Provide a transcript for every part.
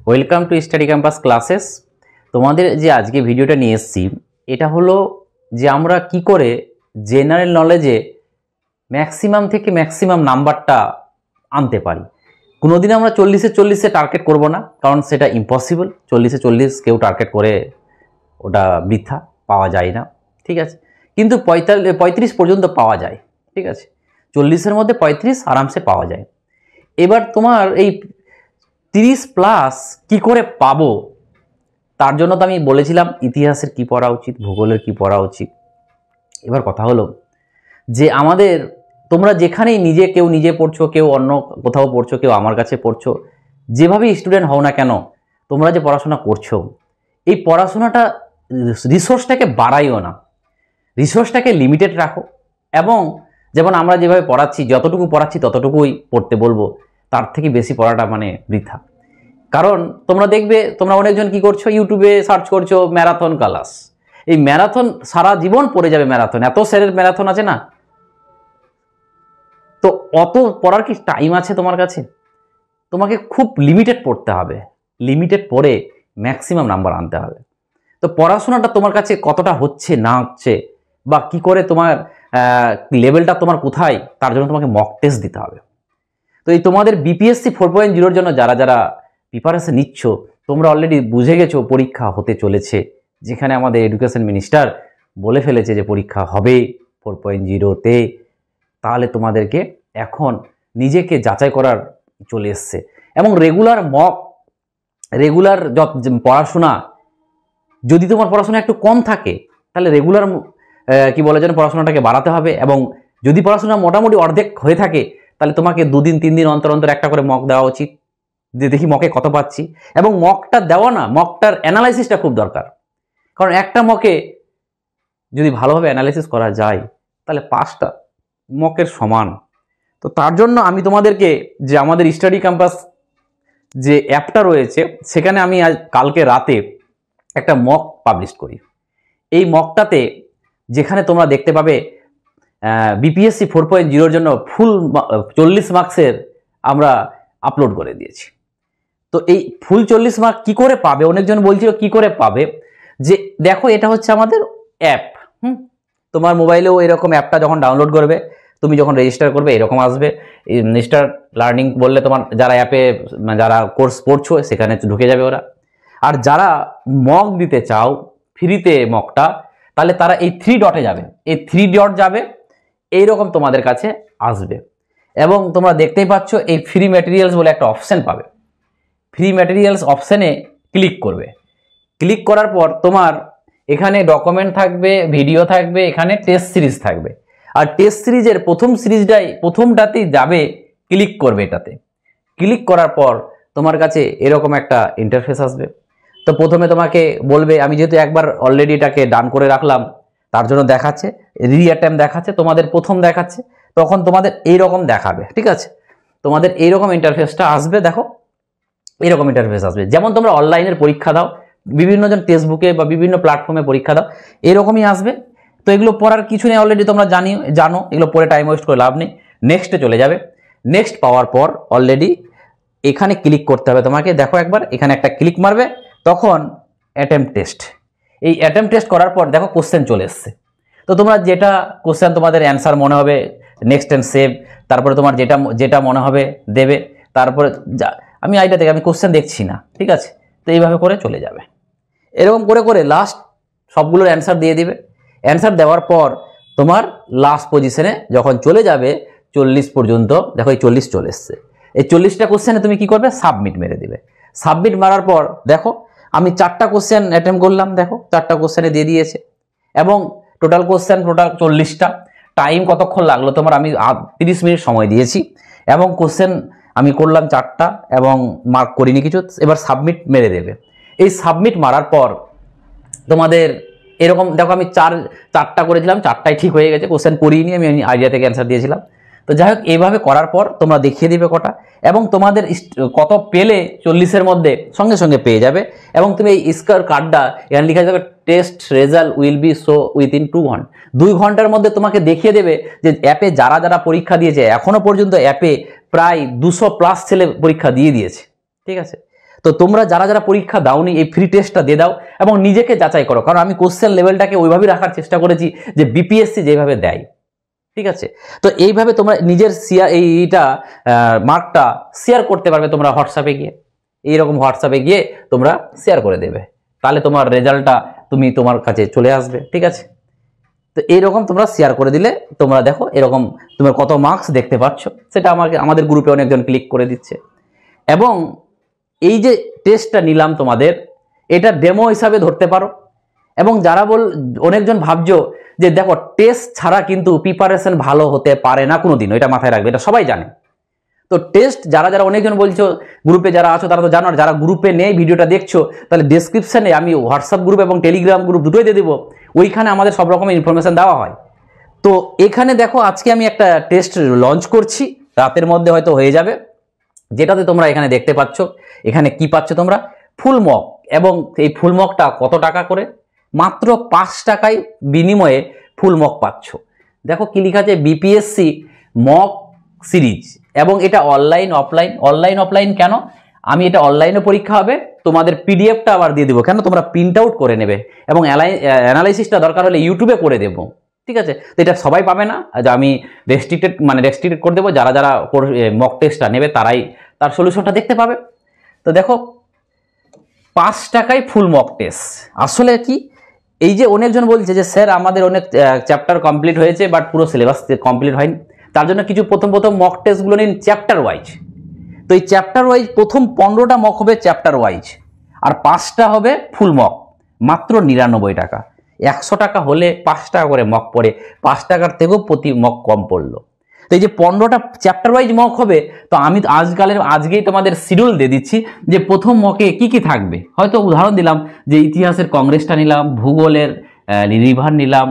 Welcome to study campus classes. তোমাদের যে আজকে ভিডিওটা নিয়ে এসেছি এটা হলো যে আমরা কি করে জেনারেল নলেজে ম্যাক্সিমাম থেকে ম্যাক্সিমাম নাম্বারটা আনতে পারি। কোনোদিন আমরা 40-এ টার্গেট করব না, কারণ সেটা ইম্পসিবল। 40-এ 40 কেউ টার্গেট করে ওটা বৃথা, পাওয়া যায় না, ঠিক আছে। কিন্তু 35 পর্যন্ত পাওয়া যায়, ঠিক আছে। 40-এর মধ্যে 35 আরামসে পাওয়া যায়। এবার তোমার এই 30+ কি করে পাবো, তার জন্য তো আমি বলেছিলাম ইতিহাসের কি পড়া উচিত, ভূগোলের কি পড়া উচিত। এবার কথা হলো যে আমাদের তোমরা যেখানেই কেউ নিজে পড়ছো, কেউ অন্য কোথাও পড়ছো, কেউ আমার কাছে পড়ছো, যেভাবেই স্টুডেন্ট হও না কেন, তোমরা যে পড়াশোনা করছো এই পড়াশোনাটা রিসোর্সটাকে বাড়াইও না, রিসোর্সটাকে লিমিটেড রাখো। এবং যেমন আমরা যেভাবে পড়াচ্ছি, যতটুকু পড়াচ্ছি ততটুকুই পড়তে বলবো, তার থেকে বেশি পড়াটা মানে বৃথা। কারণ তোমরা দেখবে তোমরা অনেকজন কি করছো, ইউটিউবে সার্চ করছো ম্যারাথন ক্লাস। এই ম্যারাথন সারা জীবন পড়ে যাবে, ম্যারাথন এত স্যারের ম্যারাথন আছে না, তো অত পড়ার কি টাইম আছে তোমার কাছে? তোমাকে খুব লিমিটেড পড়তে হবে, লিমিটেড পড়ে ম্যাক্সিমাম নাম্বার আনতে হবে। তো পড়াশোনাটা তোমার কাছে কতটা হচ্ছে না হচ্ছে, বা কি করে তোমার লেভেলটা তোমার কোথায়, তার জন্য তোমাকে মক টেস্ট দিতে হবে। তো এই তোমাদের বিপিএসসি 4.0-র জন্য যারা যারা প্রিপারেশন নিচ্ছ, তোমরা অলরেডি বুঝে গেছো পরীক্ষা হতে চলেছে, যেখানে আমাদের এডুকেশন মিনিস্টার বলে ফেলেছে যে পরীক্ষা হবে 4.0-তে। তাহলে তোমাদেরকে এখন নিজেকে যাচাই করার চলে এসছে। এবং রেগুলার পড়াশোনা, যদি তোমার পড়াশোনা একটু কম থাকে তাহলে রেগুলার কি বলে যেন পড়াশোনাটাকে বাড়াতে হবে। এবং যদি পড়াশোনা মোটামুটি অর্ধেক হয়ে থাকে তাহলে তোমাকে 2 দিন 3 দিন অন্তর অন্তর একটা করে মক দেওয়া উচিত, যে দেখি মকে কত পাচ্ছি। এবং মকটা দেওয়া না, মকটার অ্যানালাইসিসটা খুব দরকার। কারণ একটা মকে যদি ভালোভাবে অ্যানালাইসিস করা যায় তাহলে 5টা মকের সমান। তো তার জন্য আমি তোমাদেরকে যে আমাদের স্টাডি ক্যাম্পাস যে অ্যাপটা রয়েছে, সেখানে আমি কালকে রাতে একটা মক পাবলিশ করি। এই মকটাতে যেখানে তোমরা দেখতে পাবে বিপিএসসি 4.0-র জন্য ফুল 40 মার্কসের আমরা আপলোড করে দিয়েছি। তো এই ফুল 40 মার্ক কি করে পাবে, অনেকজন বলছিল কি করে পাবে, যে দেখো এটা হচ্ছে আমাদের অ্যাপ। তোমার মোবাইলেও এরকম অ্যাপটা যখন ডাউনলোড করবে, তুমি যখন রেজিস্টার করবে এরকম আসবে, স্টার লার্নিং বললে তোমার যারা অ্যাপে যারা কোর্স পড়ছো সেখানে ঢুকে যাবে ওরা। আর যারা মক দিতে চাও ফ্রিতে মকটা, তাহলে তারা এই 3 ডটে যাবে, এই 3 ডট যাবে, এইরকম তোমাদের কাছে আসবে। এবং তোমরা দেখতেই পাচ্ছ এই ফ্রি ম্যাটেরিয়ালস বলে একটা অপশান পাবে। ফ্রি ম্যাটেরিয়ালস অপশানে ক্লিক করবে। ক্লিক করার পর তোমার এখানে ডকুমেন্ট থাকবে, ভিডিও থাকবে, এখানে টেস্ট সিরিজ থাকবে। আর টেস্ট সিরিজের প্রথমটাতেই যাবে, ক্লিক করবে এটাতে। ক্লিক করার পর তোমার কাছে এরকম একটা ইন্টারফেস আসবে। তো প্রথমে তোমাকে বলবে, আমি যেহেতু একবার অলরেডি এটাকে ডান করে রাখলাম তার জন্য দেখাচ্ছে রি-অ্যাটেম্প দেখাচ্ছে, তোমাদের প্রথম দেখাচ্ছে, তখন তোমাদের এইরকম দেখাবে, ঠিক আছে। তোমাদের এইরকম ইন্টারফেসটা আসবে, দেখো এরকম ইন্টারফেস আসবে। যেমন তোমরা অনলাইনের পরীক্ষা দাও, বিভিন্নজন টেক্সটবুকে বা বিভিন্ন প্ল্যাটফর্মে পরীক্ষা দাও, এরকমই আসবে। তো এগুলো পড়ার কিছু নেই, অলরেডি তোমরা জানো, এগুলো পড়ে টাইম ওয়েস্ট করে লাভ নেই। নেক্সটে চলে যাবে। নেক্সট পাওয়ার পর অলরেডি এখানে ক্লিক করতে হবে তোমাকে। দেখো একবার এখানে একটা ক্লিক মারবে, তখন অ্যাটেম্প টেস্ট। এই অ্যাটেম্প টেস্ট করার পর দেখো কোশ্চেন চলে এসছে। তো তোমরা যেটা কোশ্চেন তোমাদের অ্যান্সার মনে হবে, নেক্সট অ্যান্ড সেভ, তারপরে তোমার যেটা মনে হবে দেবে। তারপরে আমি আইডিয়া থেকে আমি কোশ্চেন দেখছি না, ঠিক আছে। তো এইভাবে করে চলে যাবে। এরকম করে করে লাস্ট সবগুলোর অ্যান্সার দিয়ে দিবে। অ্যান্সার দেওয়ার পর তোমার লাস্ট পজিশনে যখন চলে যাবে 40 পর্যন্ত, দেখো এই 40 চলে এসছে। এই 40টা কোশ্চেনে তুমি কি করবে, সাবমিট মেরে দিবে। সাবমিট মারার পর দেখো আমি 4টা কোশ্চেন অ্যাটেম্প করলাম, দেখো 4টা কোশ্চেনে দিয়ে দিয়েছে। এবং টোটাল 40টা। টাইম কতক্ষণ লাগলো তোমার, আমি 30 মিনিট সময় দিয়েছি। এবং কোশ্চেন আমি করলাম 4টা এবং মার্ক করিনি কিছু। এবার সাবমিট মেরে দেবে। এই সাবমিট মারার পর তোমাদের এরকম দেখো আমি 4টা করেছিলাম, 4টাই ঠিক হয়ে গেছে, কোশ্চেন করিনি, আমি আইডিয়া থেকে অ্যান্সার দিয়েছিলাম। তো যাই হোক, এইভাবে করার পর তোমরা দেখিয়ে দিবে কটা এবং তোমাদের কত পেলে 40-এর মধ্যে সঙ্গে সঙ্গে পেয়ে যাবে। এবং তুমি এই স্কোর কার্ডটা এখানে লিখে যাবে, test result will be show within 2 ঘন্টা। 2 ঘন্টার মধ্যে তোমাকে দেখিয়ে দেবে যে অ্যাপে যারা যারা পরীক্ষা দিয়েছে, এখনও পর্যন্ত অ্যাপে প্রায় 200+ ছেলে পরীক্ষা দিয়ে দিয়েছে, ঠিক আছে। তো তোমরা যারা যারা পরীক্ষা দাওনি এই ফ্রি টেস্টটা দিয়ে দাও এবং নিজেকে যাচাই করো, কারণ আমি কোশ্চেন লেভেলটাকে ওইভাবেই রাখার চেষ্টা করেছি যে বিপিএসসি যেভাবে দেয়, ঠিক আছে। তো এইভাবে তোমরা নিজের এইটা মার্কটা শেয়ার করতে পারবে তোমরা হোয়াটসঅ্যাপে গিয়ে, এইরকম হোয়াটসঅ্যাপে গিয়ে তোমরা শেয়ার করে দেবে, তাহলে তোমার রেজাল্টটা তোমার কাছে চলে আসবে, ঠিক আছে। তো এইরকম তোমরা শেয়ার করে দিলে তোমরা দেখো এরকম তোমার কত মার্কস দেখতে পাচ্ছ, সেটা আমাদের গ্রুপে অনেকজন ক্লিক করে দিচ্ছে। এবং এই যে টেস্টটা নিলাম তোমাদের, এটা ডেমো হিসাবে ধরতে পারো। এবং যারা অনেকজন ভাবছো যে দেখো টেস্ট ছাড়া কিন্তু প্রিপারেশন ভালো হতে পারে না কোনোদিন, এটা মাথায় রাখবে, এটা সবাই জানে। তো টেস্ট যারা যারা অনেকজন বলছো গ্রুপে যারা আছো তারা তো জানো, আর যারা গ্রুপে নেই ভিডিওটা দেখছো, তাহলে ডেসক্রিপশনে আমি হোয়াটসঅ্যাপ গ্রুপ এবং টেলিগ্রাম গ্রুপ দুটোই দিয়ে দেবো, ওইখানে আমাদের সব রকমের ইনফরমেশন দেওয়া হয়। তো এখানে দেখো আজকে আমি একটা টেস্ট লঞ্চ করছি, রাতের মধ্যে হয়তো হয়ে যাবে, যেটাতে তোমরা এখানে দেখতে পাচ্ছ, এখানে কি পাচ্ছ তোমরা, ফুল মক। এবং এই ফুল মকটা কত টাকা করে, মাত্র 5 টাকায় বিনিময়ে ফুল মক পাচ্ছ। দেখো কি লেখা আছে, বিপিএসসি মক সিরিজ, এবং এটা অনলাইন অফলাইন কেন, আমি এটা অনলাইনে পরীক্ষা হবে, তোমাদের পিডিএফটা আবার দিয়ে দেবো, কেন তোমরা প্রিন্ট আউট করে নেবে, এবং অ্যানালাইসিসটা দরকার হলে ইউটিউবে করে দেবো, ঠিক আছে। তো এটা সবাই পাবে না, আমি রেস্ট্রিক্টেড করে দেবো, যারা যারা মক টেস্টটা নেবে তারাই তার সলিউশনটা দেখতে পাবে। তো দেখো 5 টাকায় ফুল মক টেস্ট। আসলে কি, এই যে অনেকজন বলছে যে স্যার আমাদের অনেক চ্যাপ্টার কমপ্লিট হয়েছে বাট পুরো সিলেবাস কমপ্লিট হয়নি, তার জন্য কিছু প্রথম মক টেস্টগুলো নিন চ্যাপ্টার ওয়াইজ। তো এই চ্যাপ্টার ওয়াইজ প্রথম 15টা মক হবে চ্যাপ্টার ওয়াইজ, আর 5টা হবে ফুল মক, মাত্র 99 টাকা। 100 টাকা হলে 5 টাকা করে মক পড়ে, 5 টাকার থেকেও প্রতি মক কম পড়লো। তো এই যে 15টা চ্যাপ্টার ওয়াইজ মক হবে, তো আমি আজকেই তোমাদের শিডিউল দিয়ে দিচ্ছি যে প্রথম মকে কি কি থাকবে। হয়তো উদাহরণ দিলাম যে ইতিহাসের কংগ্রেসটা নিলাম, ভূগোলের রিভার নিলাম,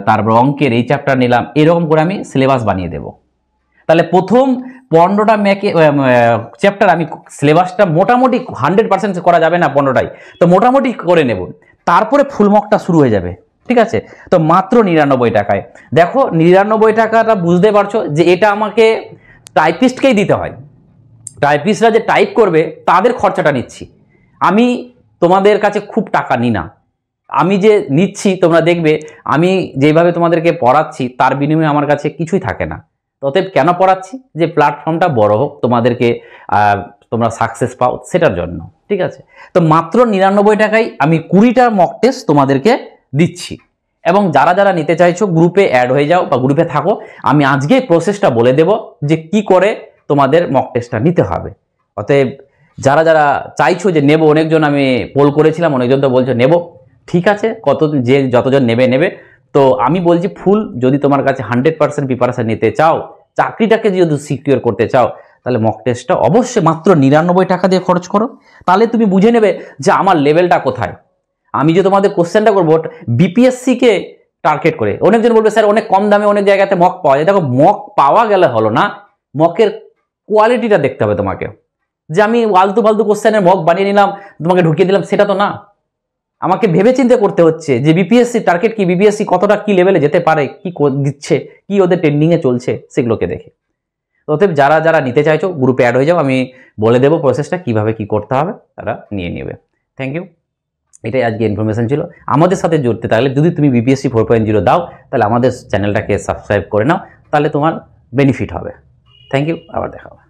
তারপর অঙ্কের এই চ্যাপ্টার নিলাম, এরকম করে আমি সিলেবাস বানিয়ে দেব। তাহলে প্রথম 15টা চ্যাপ্টার আমি সিলেবাসটা মোটামুটি 100% করা যাবে না 15টাই, তো মোটামুটি করে নেব, তারপরে ফুল মকটা শুরু হয়ে যাবে, ঠিক আছে। তো মাত্র 99 টাকায়। দেখো 99 টাকাটা বুঝতে পারছো যে এটা আমাকে টাইপিস্টকেই দিতে হয়, টাইপিস্টরা যে টাইপ করবে তাদের খরচাটা নিচ্ছি আমি, তোমাদের কাছে খুব টাকা নিই না, আমি যে নিচ্ছি তোমরা দেখবে আমি যেভাবে তোমাদেরকে পড়াচ্ছি তার বিনিময়ে আমার কাছে কিছুই থাকে না। অতএব কেন পড়াচ্ছি, যে প্ল্যাটফর্মটা বড় হোক, তোমাদেরকে তোমরা সাকসেস পাও সেটার জন্য, ঠিক আছে। তো মাত্র 99 টাকায় আমি 20টা মক টেস্ট তোমাদেরকে দিচ্ছি। এবং যারা যারা নিতে চাইছো গ্রুপে অ্যাড হয়ে যাও বা গ্রুপে থাকো, আমি আজকেই প্রসেসটা বলে দেব যে কি করে তোমাদের মক টেস্টটা নিতে হবে। অতএব যারা যারা চাইছো যে নেব, অনেকজন আমি পোল করেছিলাম, অনেকজন তো বলছো নেব, ঠিক আছে, যতজন নেবে। তো আমি বলছি ফুল, যদি তোমার কাছে 100% প্রিপারেশন নিতে চাও, চাকরিটাকে যদি সিকিউর করতে চাও, তাহলে মক টেস্টটা অবশ্যই মাত্র 99 টাকা দিয়ে খরচ করো। তাহলে তুমি বুঝে নেবে যে আমার লেভেলটা কোথায়। আমি যে তোমাদের কোশ্চেনটা করবো বিপিএসসিকে টার্গেট করে, অনেকজন বলবে স্যার অনেক কম দামে অনেক জায়গাতে মক পাওয়া যায়। দেখো মক পাওয়া গেলে হলো না, মকের কোয়ালিটিটা দেখতে হবে তোমাকে। যে আমি আলতু ফালতু কোশ্চেনের মক বানিয়ে নিলাম, তোমাকে ঢুকিয়ে দিলাম, সেটা তো না। আমাকে ভেবে চিন্তে করতে হচ্ছে যে বিপিএসসি টার্গেট কি, বিপিএসসি কতটা কি লেভেলে যেতে পারে, কি দিচ্ছে, কি ওদের ট্রেন্ডিংয়ে চলছে, সেগুলোকে দেখে। অতএব যারা যারা নিতে চাইছো গ্রুপে অ্যাড হয়ে যাও, আমি বলে দেবো প্রসেসটা কিভাবে কি করতে হবে, তারা নিয়ে নেবে। থ্যাংক ইউ, এটাই আজকে ইনফরমেশন ছিল। আমাদের সাথে জুড়তে থাকলে, যদি তুমি বিপিএসসি 4.0 দাও, তাহলে আমাদের চ্যানেলটাকে সাবস্ক্রাইব করে নাও, তাহলে তোমার বেনিফিট হবে। থ্যাংক ইউ, আবার দেখা হবে।